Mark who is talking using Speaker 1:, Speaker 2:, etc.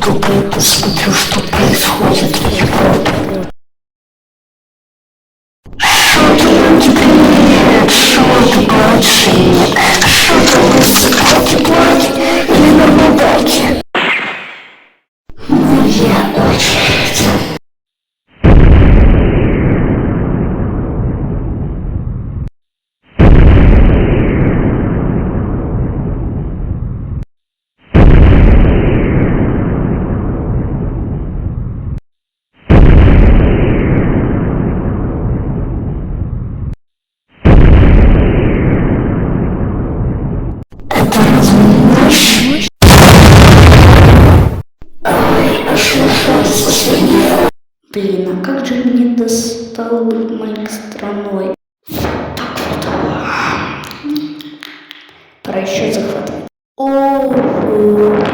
Speaker 1: ютубе и посмотрю, что происходит в Европе. Что-то люди применяют, что-то младшие, что-то высокие платья или на мудаке. Моя очередь. Это разве не наш? Ой, аж ужасно сильнее. Блин, а как же мне достало быть маленькой страной? Так вот. Пора еще захватывать. Ого.